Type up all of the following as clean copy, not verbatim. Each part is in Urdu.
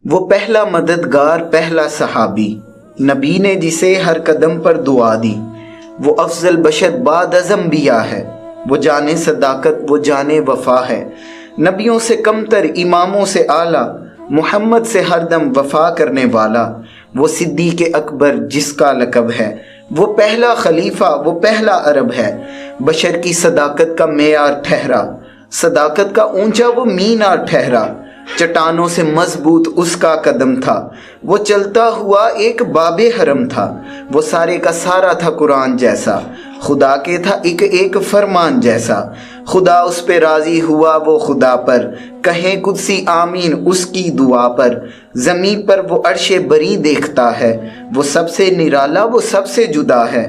وہ پہلا مددگار، پہلا صحابی، نبی نے جسے ہر قدم پر دعا دی۔ وہ افضل بشر بعد از انبیاء ہے، وہ جانے صداقت، وہ جانے وفا ہے۔ نبیوں سے کمتر، اماموں سے اعلیٰ، محمد سے ہر دم وفا کرنے والا۔ وہ صدیق اکبر جس کا لقب ہے، وہ پہلا خلیفہ، وہ پہلا عرب ہے۔ بشر کی صداقت کا معیار ٹھہرا، صداقت کا اونچا وہ مینار ٹھہرا۔ چٹانوں سے مضبوط اس کا قدم تھا، وہ چلتا ہوا ایک باب حرم تھا۔ وہ سارے کا سارا تھا قرآن جیسا، خدا کے تھا ایک ایک فرمان جیسا۔ خدا اس پہ راضی ہوا، وہ خدا پر کہیں قدسی آمین اس کی دعا پر۔ زمین پر وہ عرش بری دیکھتا ہے، وہ سب سے نرالا، وہ سب سے جدا ہے۔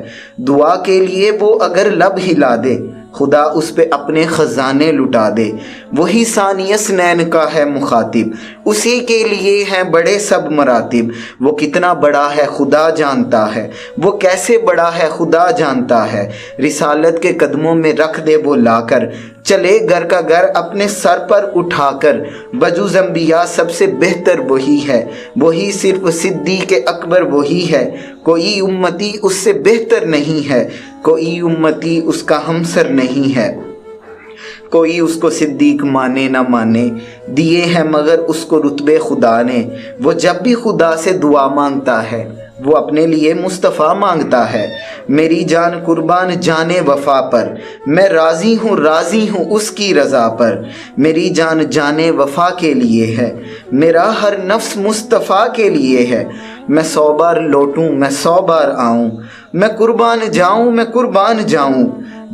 دعا کے لیے وہ اگر لب ہلا دے، خدا اس پہ اپنے خزانے لٹا دے۔ وہی ثانی اثنین کا ہے مخاطب، اسی کے لیے ہیں بڑے سب مراتب۔ وہ کتنا بڑا ہے خدا جانتا ہے، وہ کیسے بڑا ہے خدا جانتا ہے۔ رسالت کے قدموں میں رکھ دے وہ لا کر، چلے گھر کا گھر اپنے سر پر اٹھا کر۔ بجز انبیاء سب سے بہتر وہی ہے، وہی صرف صدیق اکبر وہی ہے۔ کوئی امتی اس سے بہتر نہیں ہے، کوئی امتی اس کا ہمسر نہیں ہے۔ کوئی اس کو صدیق مانے نہ مانے، دیے ہیں مگر اس کو رتبے خدا نے۔ وہ جب بھی خدا سے دعا مانگتا ہے، وہ اپنے لیے مصطفیٰ مانگتا ہے۔ میری جان قربان جانے وفا پر، میں راضی ہوں اس کی رضا پر۔ میری جان جانے وفا کے لیے ہے، میرا ہر نفس مصطفیٰ کے لیے ہے۔ میں 100 بار لوٹوں، میں 100 بار آؤں، میں قربان جاؤں، میں قربان جاؤں۔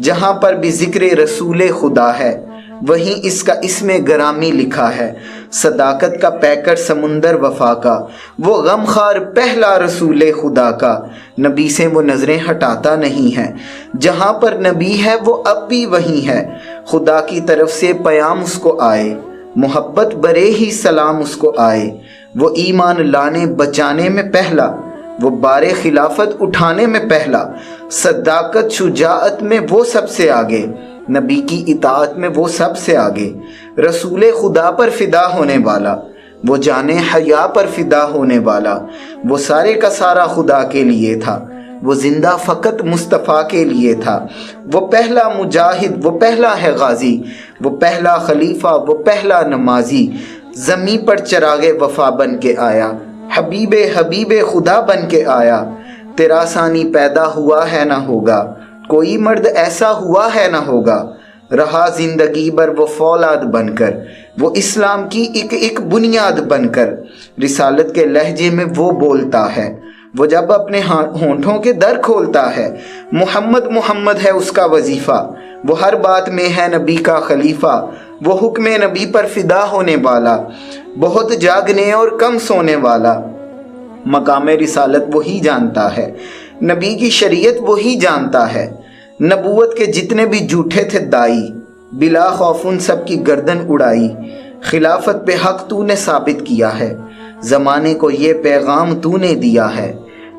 جہاں پر بھی ذکر رسول خدا ہے، وہیں اس کا اسم گرامی لکھا ہے۔ صداقت کا پیکر سمندر وفا کا، وہ غمخوار پہلا رسول خدا کا۔ نبی سے وہ نظریں ہٹاتا نہیں ہے، جہاں پر نبی ہے وہ اب بھی وہیں ہے۔ خدا کی طرف سے پیام اس کو آئے، محبت برے ہی سلام اس کو آئے۔ وہ ایمان لانے بچانے میں پہلا، وہ بار خلافت اٹھانے میں پہلا۔ صداقت شجاعت میں وہ سب سے آگے، نبی کی اطاعت میں وہ سب سے آگے۔ رسول خدا پر فدا ہونے والا، وہ جانے حیا پر فدا ہونے والا۔ وہ سارے کا سارا خدا کے لیے تھا، وہ زندہ فقط مصطفیٰ کے لیے تھا۔ وہ پہلا مجاہد، وہ پہلا ہے غازی، وہ پہلا خلیفہ، وہ پہلا نمازی۔ زمین پر چراغ وفا بن کے آیا، حبیب خدا بن کے آیا۔ تیرا ثانی پیدا ہوا ہے نہ ہوگا، کوئی مرد ایسا ہوا ہے نہ ہوگا۔ رہا زندگی بھر وہ فولاد بن کر، وہ اسلام کی ایک ایک بنیاد بن کر۔ رسالت کے لہجے میں وہ بولتا ہے، وہ جب اپنے ہونٹوں کے در کھولتا ہے۔ محمد ہے اس کا وظیفہ، وہ ہر بات میں ہے نبی کا خلیفہ۔ وہ حکم نبی پر فدا ہونے والا، بہت جاگنے اور کم سونے والا۔ مقام رسالت وہی جانتا ہے، نبی کی شریعت وہی جانتا ہے۔ نبوت کے جتنے بھی جھوٹے تھے دائی، بلا خوف ان سب کی گردن اڑائی۔ خلافت پہ حق تو نے ثابت کیا ہے، زمانے کو یہ پیغام تو نے دیا ہے۔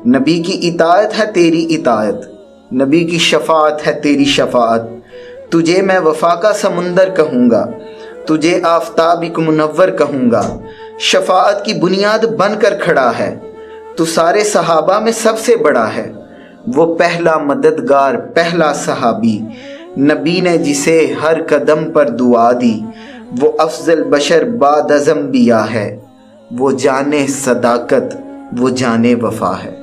نبی کی اطاعت ہے تیری اطاعت، نبی کی شفاعت ہے تیری شفاعت۔ تجھے میں وفا کا سمندر کہوں گا، تجھے آفتاب ایک منور کہوں گا۔ شفاعت کی بنیاد بن کر کھڑا ہے، تو سارے صحابہ میں سب سے بڑا ہے۔ وہ پہلا مددگار، پہلا صحابی، نبی نے جسے ہر قدم پر دعا دی۔ وہ افضل بشر بعد از انبیاء ہے، وہ جانے صداقت، وہ جانے وفا ہے۔